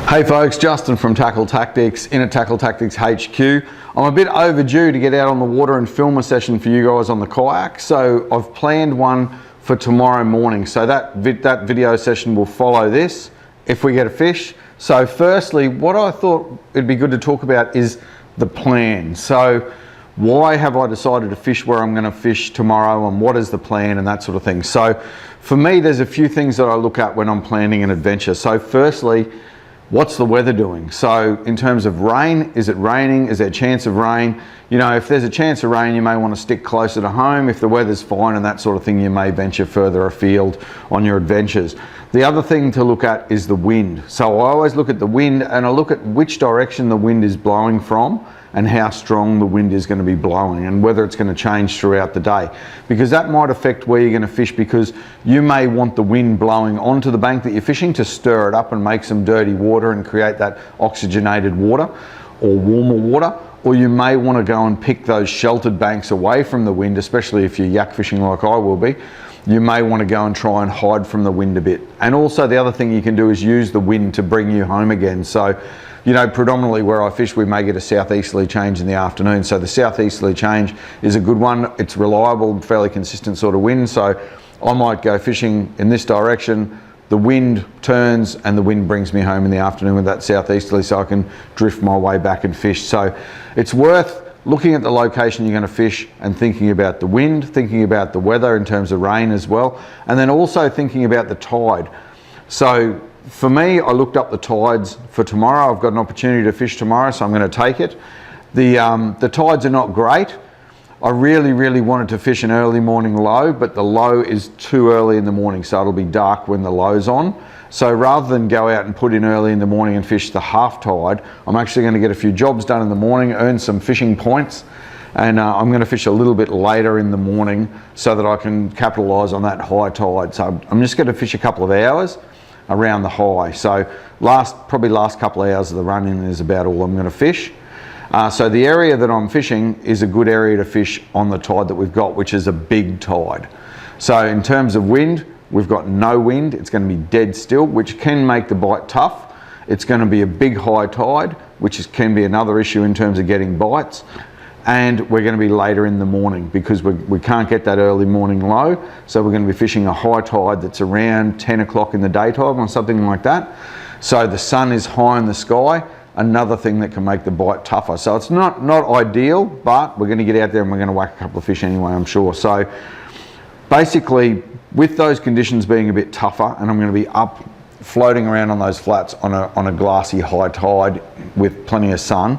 Hey folks, Justin from Tackle Tactics in at Tackle Tactics HQ. I'm a bit overdue to get out on the water and film a session for you guys on the kayak, so I've planned one for tomorrow morning. So that video session will follow this if we get a fish. So firstly, what I thought it'd be good to talk about is the plan. So why have I decided to fish where I'm going to fish tomorrow, and what is the plan and that sort of thing. So for me, there's a few things that I look at when I'm planning an adventure. So firstly, what's the weather doing? So in terms of rain, is it raining? Is there a chance of rain? You know, if there's a chance of rain, you may want to stick closer to home. If the weather's fine and that sort of thing, you may venture further afield on your adventures. The other thing to look at is the wind. So I always look at the wind, and I look at which direction the wind is blowing from and how strong the wind is going to be blowing, and whether it's going to change throughout the day, because that might affect where you're going to fish, because you may want the wind blowing onto the bank that you're fishing to stir it up and make some dirty water and create that oxygenated water or warmer water, or you may want to go and pick those sheltered banks away from the wind, especially if you're yak fishing like I will be. You may want to go and try and hide from the wind a bit. And also the other thing you can do is use the wind to bring you home again. So, you know, predominantly where I fish, we may get a southeasterly change in the afternoon. So the southeasterly change is a good one. It's reliable, fairly consistent sort of wind. So I might go fishing in this direction, the wind turns and the wind brings me home in the afternoon with that southeasterly, so I can drift my way back and fish. So it's worth looking at the location you're going to fish and thinking about the wind, thinking about the weather in terms of rain as well, and then also thinking about the tide. So for me, I looked up the tides for tomorrow. I've got an opportunity to fish tomorrow, so I'm going to take it. The tides are not great. I really wanted to fish an early morning low, but the low is too early in the morning, so it'll be dark when the low's on. So rather than go out and put in early in the morning and fish the half tide, I'm actually going to get a few jobs done in the morning, earn some fishing points, and I'm going to fish a little bit later in the morning so that I can capitalise on that high tide. So I'm just going to fish a couple of hours around the high. So probably last couple of hours of the run-in is about all I'm going to fish. So the area that I'm fishing is a good area to fish on the tide that we've got, which is a big tide. So in terms of wind, we've got no wind. It's going to be dead still, which can make the bite tough. It's going to be a big high tide, which can be another issue in terms of getting bites. And we're going to be later in the morning because we can't get that early morning low. So we're going to be fishing a high tide that's around 10 o'clock in the daytime or something like that. So the sun is high in the sky, another thing that can make the bite tougher. So it's not ideal, but we're going to get out there and we're going to whack a couple of fish anyway, I'm sure. So basically, with those conditions being a bit tougher, and I'm going to be up floating around on those flats on a glassy high tide with plenty of sun,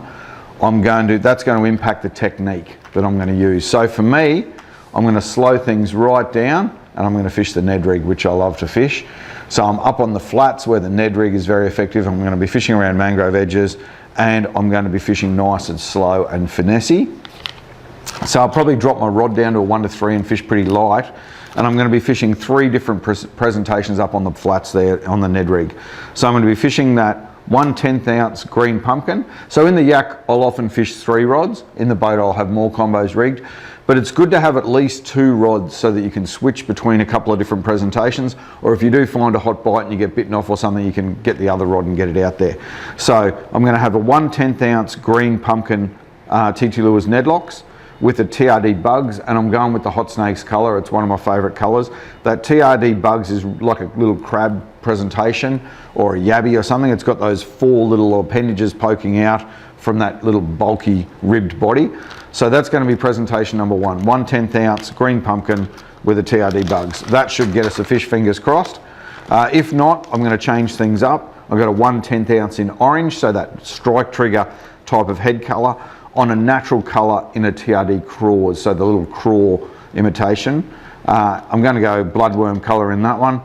that's going to impact the technique that I'm going to use. So for me, I'm going to slow things right down, and I'm going to fish the Ned Rig, which I love to fish. So I'm up on the flats where the Ned Rig is very effective. I'm going to be fishing around mangrove edges, and I'm going to be fishing nice and slow and finessey. So I'll probably drop my rod down to a 1 to 3 and fish pretty light. And I'm going to be fishing 3 different presentations up on the flats there on the Ned Rig. So I'm going to be fishing that 1/10 ounce green pumpkin. So in the yak, I'll often fish 3 rods. In the boat, I'll have more combos rigged. But it's good to have at least 2 rods so that you can switch between a couple of different presentations. Or if you do find a hot bite and you get bitten off or something, you can get the other rod and get it out there. So I'm going to have a 1/10 ounce green pumpkin TT Lures Nedlocks with a TRD BugZ, and I'm going with the Hot Snakes colour. It's one of my favourite colours. That TRD BugZ is like a little crab presentation or a yabby or something. It's got those 4 little appendages poking out from that little bulky ribbed body. So that's going to be presentation number 1, 1/10 ounce green pumpkin with a TRD BugZ. That should get us a fish, fingers crossed. If not, I'm going to change things up. I've got a 1/10 ounce in orange, so that strike trigger type of head colour, on a natural colour in a TRD CrawZ, so the little craw imitation. I'm going to go bloodworm colour in that one.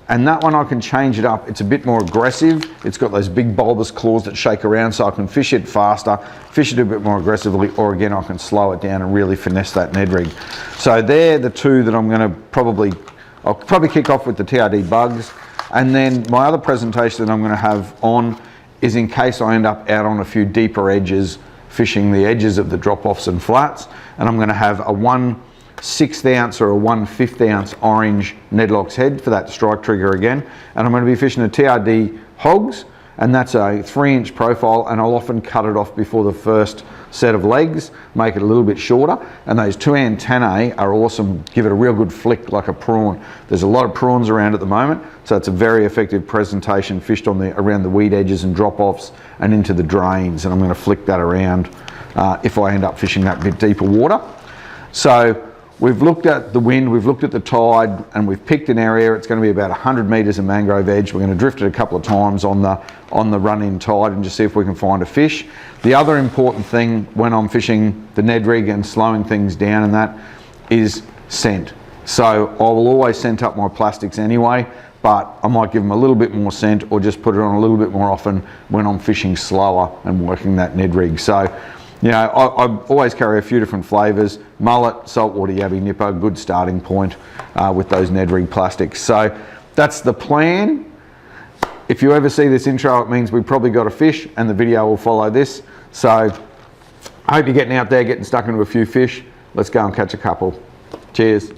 And that one I can change it up. It's a bit more aggressive. It's got those big bulbous claws that shake around, so I can fish it faster, fish it a bit more aggressively, or again, I can slow it down and really finesse that Ned Rig. So they're the 2 that I'm going to I'll probably kick off with the TRD BugZ. And then my other presentation that I'm going to have on is in case I end up out on a few deeper edges, fishing the edges of the drop-offs and flats, and I'm going to have a 1/6 ounce or a 1/5 ounce orange NedlockZ head for that strike trigger again, and I'm going to be fishing a TRD HogZ and that's a 3-inch profile, and I'll often cut it off before the first set of legs, make it a little bit shorter, and those 2 antennae are awesome, give it a real good flick like a prawn. There's a lot of prawns around at the moment, so it's a very effective presentation, fished on around the weed edges and drop-offs and into the drains, and I'm going to flick that around if I end up fishing that bit deeper water. So we've looked at the wind, we've looked at the tide, and we've picked an area. It's going to be about 100 metres of mangrove edge. We're going to drift it a couple of times on the run-in tide and just see if we can find a fish. The other important thing when I'm fishing the Ned Rig and slowing things down and that is scent. So I will always scent up my plastics anyway, but I might give them a little bit more scent or just put it on a little bit more often when I'm fishing slower and working that Ned Rig. So, you know, I always carry a few different flavours. Mullet, saltwater yabby nipper, good starting point with those Ned Rig plastics. So that's the plan. If you ever see this intro, it means we've probably got a fish, and the video will follow this. So I hope you're getting out there, getting stuck into a few fish. Let's go and catch a couple. Cheers.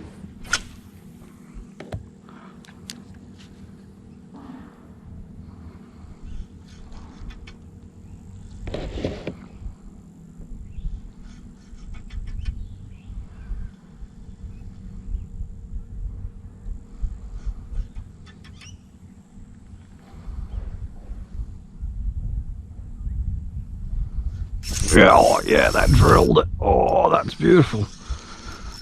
Oh yeah, that drilled it. Oh, that's beautiful.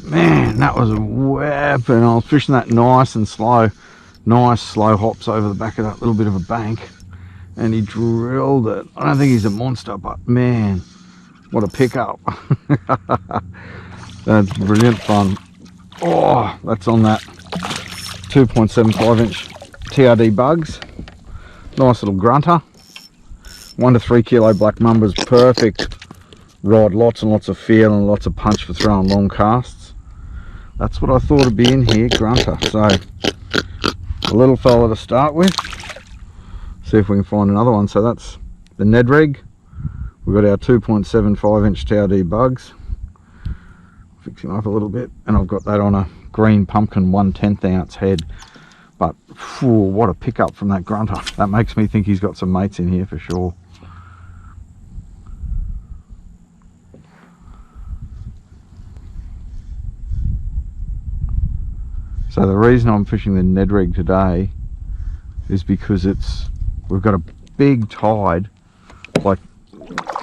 Man, that was a weapon. I was fishing that nice and slow. Nice slow hops over the back of that little bit of a bank. And he drilled it. I don't think he's a monster, but man, what a pickup. That's brilliant fun. Oh, that's on that 2.75 inch TRD BugZ. Nice little grunter. 1 to 3 kilo black mamba's perfect rod, lots and lots of feel and lots of punch for throwing long casts. That's what I thought would be in here, grunter. So a little fella to start with. See if we can find another one. So that's the Ned Rig. We've got our 2.75 inch TRD BugZ. Fix him up a little bit, and I've got that on a green pumpkin 1/10 ounce head. But phew, what a pickup from that grunter. That makes me think he's got some mates in here for sure. So the reason I'm fishing the Ned Rig today is because we've got a big tide. Like,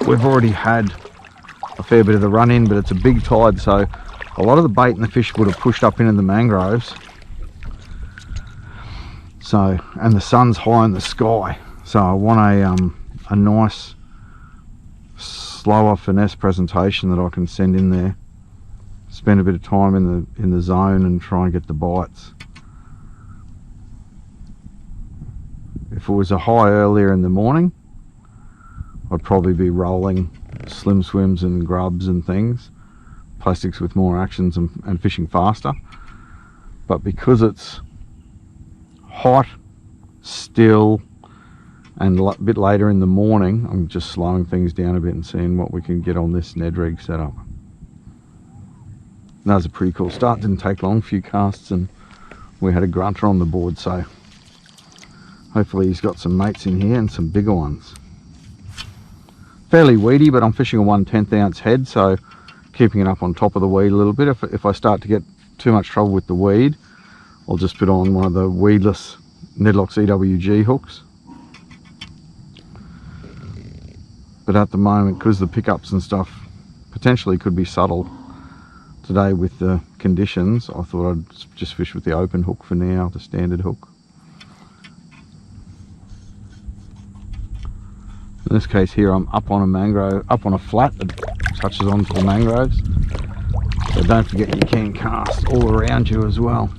we've already had a fair bit of the run in, but it's a big tide, so a lot of the bait and the fish would have pushed up into the mangroves. So, and the sun's high in the sky, so I want a nice slower finesse presentation that I can send in there, spend a bit of time in the zone and try and get the bites. If it was a high earlier in the morning, I'd probably be rolling slim swims and grubs and things, plastics with more actions and fishing faster. But because it's hot, still, and a bit later in the morning, I'm just slowing things down a bit and seeing what we can get on this Ned Rig setup. That was a pretty cool start. Didn't take long, a few casts, and we had a grunter on the board, so hopefully he's got some mates in here and some bigger ones. Fairly weedy, but I'm fishing a 1/10 ounce head, so keeping it up on top of the weed a little bit. If I start to get too much trouble with the weed, I'll just put on one of the weedless NedlockZ EWG hooks. But at the moment, because the pickups and stuff potentially could be subtle today with the conditions, I thought I'd just fish with the open hook for now, the standard hook. In this case here, I'm up on a mangrove, up on a flat that touches onto the mangroves. So don't forget you can cast all around you as well,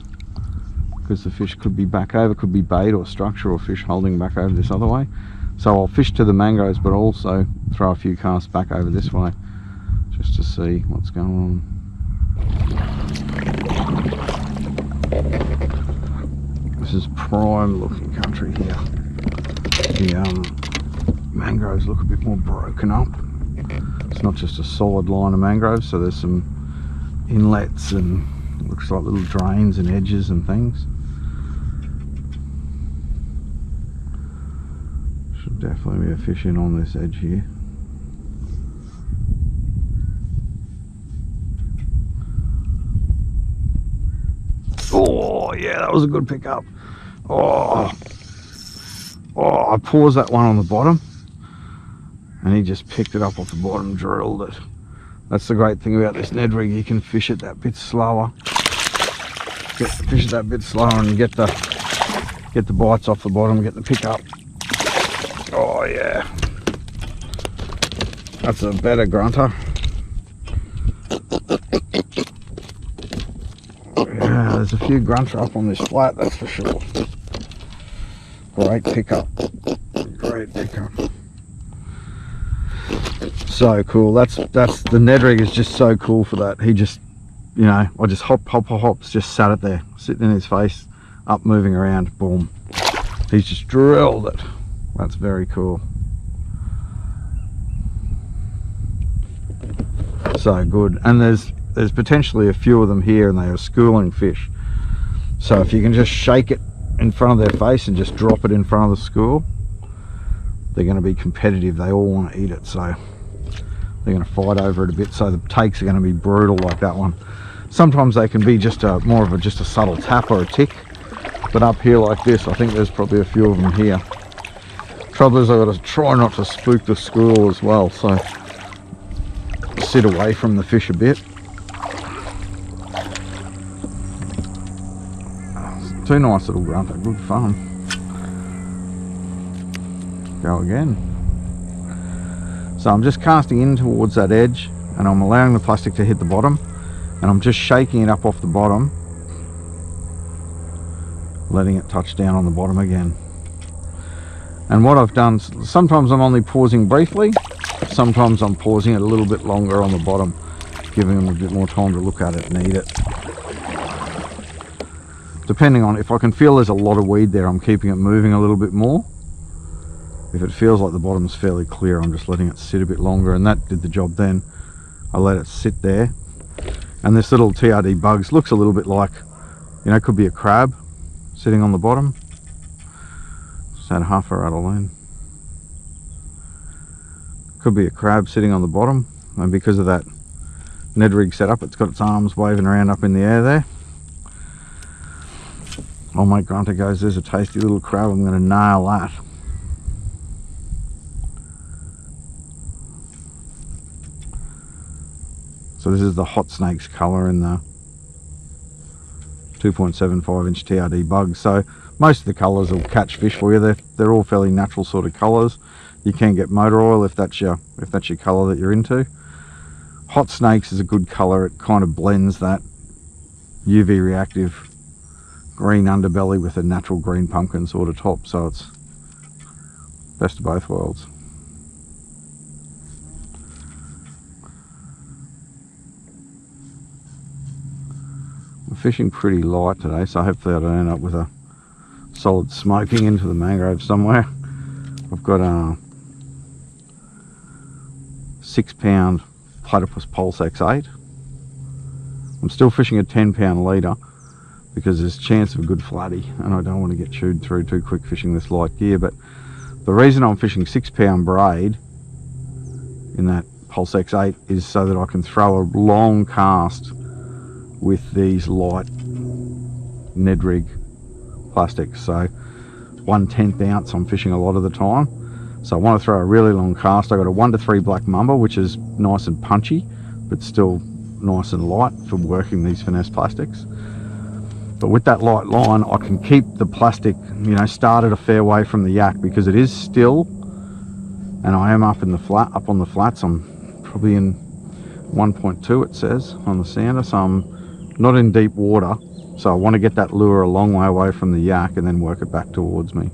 because the fish could be back over, could be bait or structure or fish holding back over this other way. So I'll fish to the mangroves, but also throw a few casts back over this way, just to see what's going on. This is prime looking country here. The mangroves look a bit more broken up. It's not just a solid line of mangroves, so there's some inlets and looks like little drains and edges and things. Should definitely be a fish in on this edge here. Oh yeah, that was a good pickup. Oh, I paused that one on the bottom and he just picked it up off the bottom, drilled it. That's the great thing about this Ned Rig, you can fish it that bit slower. Fish it that bit slower and get the bites off the bottom, get the pickup. Oh yeah, that's a better grunter. Yeah, there's a few grunter up on this flat, that's for sure. Great pickup. Great pickup. So cool. That's the Ned Rig is just so cool for that. He just, you know, I just hops, just sat it there, sitting in his face, up, moving around, boom. He's just drilled it. That's very cool. So good. And there's potentially a few of them here, and they are schooling fish. So if you can just shake it in front of their face and just drop it in front of the school, they're going to be competitive. They all want to eat it, so they're going to fight over it a bit. So the takes are going to be brutal like that one. Sometimes they can be just more of just a subtle tap or a tick, but up here like this, I think there's probably a few of them here. Trouble is, I've got to try not to spook the school as well, so sit away from the fish a bit. Two nice little grunter, good fun. Go again. So I'm just casting in towards that edge, and I'm allowing the plastic to hit the bottom, and I'm just shaking it up off the bottom, letting it touch down on the bottom again. And what I've done, sometimes I'm only pausing briefly, sometimes I'm pausing it a little bit longer on the bottom, giving them a bit more time to look at it and eat it. Depending on, if I can feel there's a lot of weed there, I'm keeping it moving a little bit more. If it feels like the bottom's fairly clear, I'm just letting it sit a bit longer, and that did the job then. I let it sit there. And this little TRD BugZ looks a little bit like, you know, it could be a crab sitting on the bottom. Just had half a rattle in. Could be a crab sitting on the bottom, and because of that Ned Rig setup, it's got its arms waving around up in the air there. Oh, my grunter goes, there's a tasty little crab, I'm going to nail that. So this is the hot snakes colour in the 2.75 inch TRD BugZ. So most of the colours will catch fish for you. They're all fairly natural sort of colours. You can get motor oil if that's your colour that you're into. Hot snakes is a good colour. It kind of blends that UV reactive green underbelly with a natural green pumpkin sort of top, so it's best of both worlds. I'm fishing pretty light today, so hopefully I don't end up with a solid smoking into the mangrove somewhere. I've got a 6-pound Platypus Pulse X8. I'm still fishing a 10-pound leader because there's a chance of a good flatty, and I don't want to get chewed through too quick fishing this light gear. But the reason I'm fishing 6-pound braid in that Pulse X8 is so that I can throw a long cast with these light Ned Rig plastics. So 1/10 ounce I'm fishing a lot of the time, so I want to throw a really long cast. I got a 1 to 3 black Mamba, which is nice and punchy but still nice and light for working these finesse plastics. But with that light line, I can keep the plastic, you know, started a fair way from the yak, because it is still, and I am up in the flat, up on the flats. I'm probably in 1.2 it says on the sounder, so I'm not in deep water. So I want to get that lure a long way away from the yak and then work it back towards me.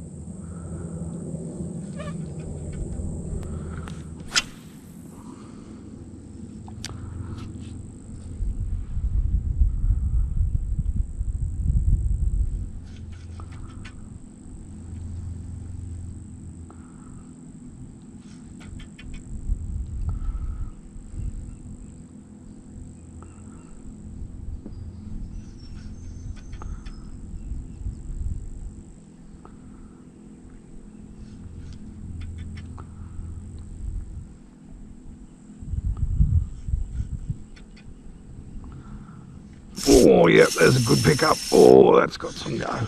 Oh yeah, there's a good pickup. Oh, that's got some go.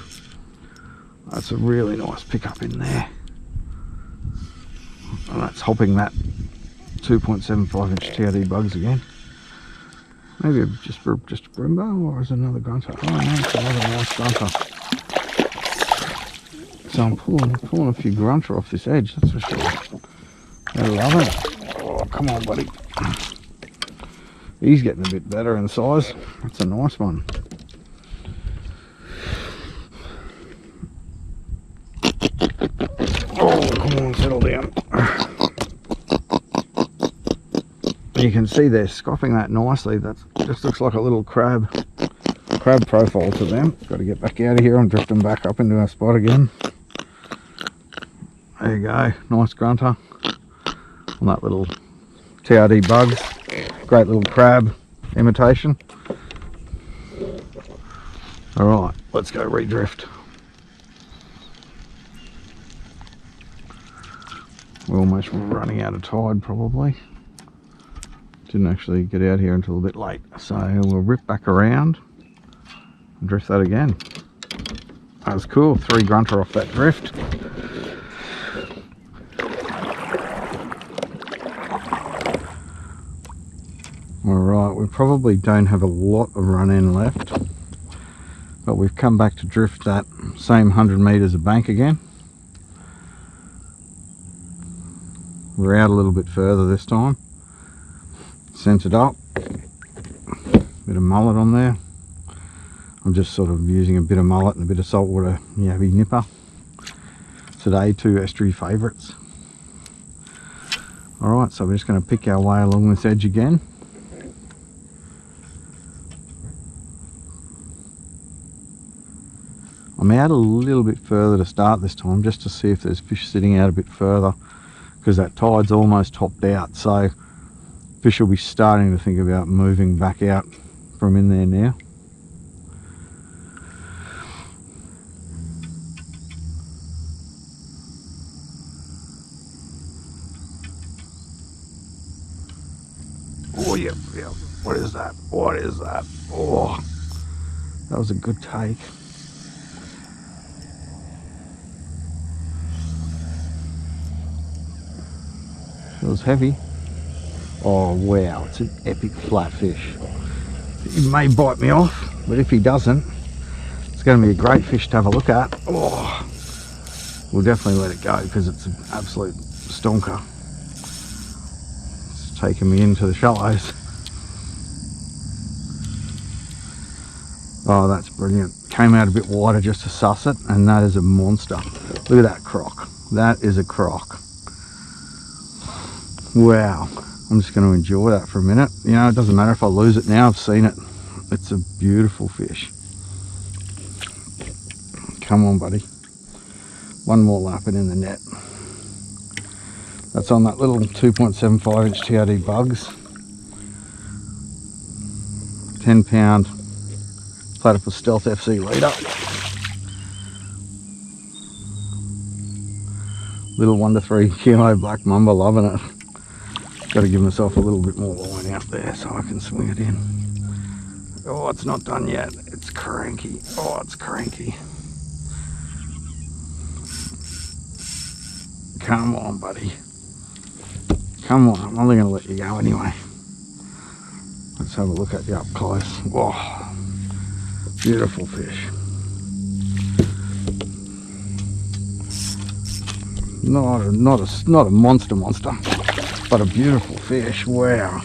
That's a really nice pickup in there. And that's hopping that 2.75 inch TRD BugZ again. Maybe just a Brembo, or is it another grunter? Oh no, it's another nice grunter. So I'm pulling a few grunter off this edge, that's for sure. They're loving it. Oh, come on, buddy. He's getting a bit better in size. That's a nice one. Oh, come on, settle down. You can see they're scoffing that nicely. That just looks like a little crab profile to them. Got to get back out of here and drift them back up into our spot again. There you go, nice grunter on that little TRD BugZ. Great little crab imitation. Alright, let's go redrift. We're almost running out of tide probably. Didn't actually get out here until a bit late, so we'll rip back around and drift that again. That was cool, 3 grunter off that drift. Alright, we probably don't have a lot of run in left, but we've come back to drift that same 100 metres of bank again. We're out a little bit further this time. Centered up, bit of mullet on there. I'm just sort of using a bit of mullet and a bit of saltwater yabby nipper today, 2 estuary favourites. Alright, so we're just going to pick our way along this edge again. I'm out a little bit further to start this time, just to see if there's fish sitting out a bit further, because that tide's almost topped out, so fish will be starting to think about moving back out from in there now. Oh yeah, yeah. What is that? What is that? Oh, that was a good take. It was heavy. Oh wow, it's an epic flatfish. He may bite me off, but if he doesn't, it's going to be a great fish to have a look at. Oh, we'll definitely let it go because it's an absolute stonker. It's taking me into the shallows. Oh, that's brilliant. Came out a bit wider just to suss it, and that is a monster. Look at that croc. That is a croc. Wow. I'm just going to enjoy that for a minute. You know, it doesn't matter if I lose it now, I've seen it. It's a beautiful fish. Come on, buddy. One more lapping in the net. That's on that little 2.75 inch TRD BugZ. 10 pound Platypus Stealth FC leader. Little 1 to 3 kilo black mamba, loving it. Got to give myself a little bit more line out there so I can swing it in. Oh, it's not done yet. It's cranky. Oh, it's cranky. Come on, buddy. Come on. I'm only going to let you go anyway. Let's have a look at you up close. Oh, beautiful fish. Not a monster, but a beautiful fish. Wow.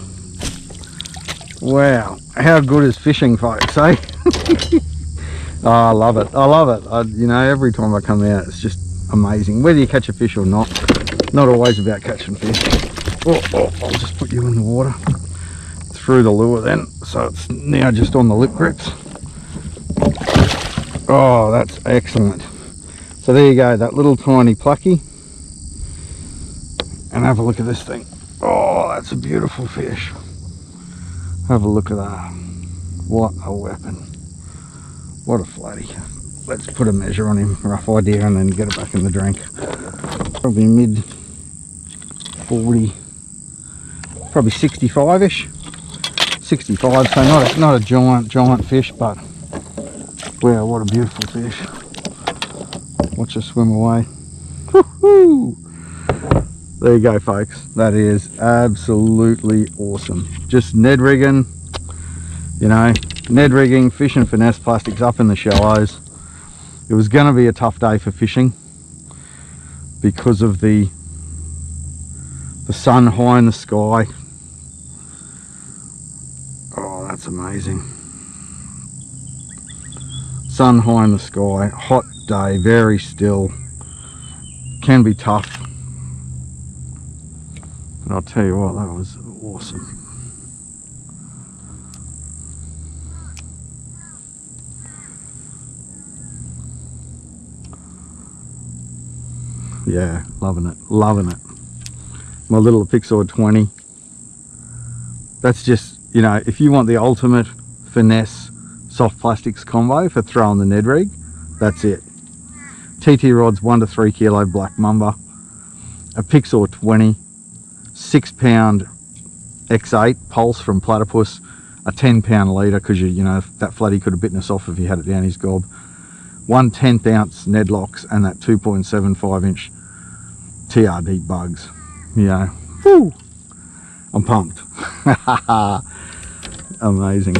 Wow. How good is fishing, folks, eh? Oh, I love it. I love it. You know, every time I come out, it's just amazing. Whether you catch a fish or not always about catching fish. Oh, I'll just put you in the water. Through the lure then. So it's now just on the lip grips. Oh, that's excellent. So there you go, that little tiny plucky. And have a look at this thing. Oh, that's a beautiful fish. Have a look at that. What a weapon. What a flatty. Let's put a measure on him, rough idea, and then get it back in the drink. Probably mid 40, probably 65-ish. 65, so not a giant fish, but Wow, what a beautiful fish. Watch her swim away. Woohoo! There you go, folks. That is absolutely awesome. Just Ned rigging, you know, Ned rigging, fishing finesse plastics up in the shallows. It was going to be a tough day for fishing because of the sun high in the sky. Oh, that's amazing. Sun high in the sky, hot day, very still. Can be tough. And I'll tell you what, that was awesome. Yeah, loving it, loving it. My little Epixor 20. That's just, you know, if you want the ultimate finesse soft plastics combo for throwing the Ned Rig, that's it. TT rods 1 to 3 kilo black Mamba, Epixor 20, 6 pound X8 pulse from Platypus, a 10 pound leader, because you know that flatty could have bitten us off if he had it down his gob. 1/10 ounce NedlockZ and that 2.75 inch TRD BugZ. You know, woo, I'm pumped. Amazing.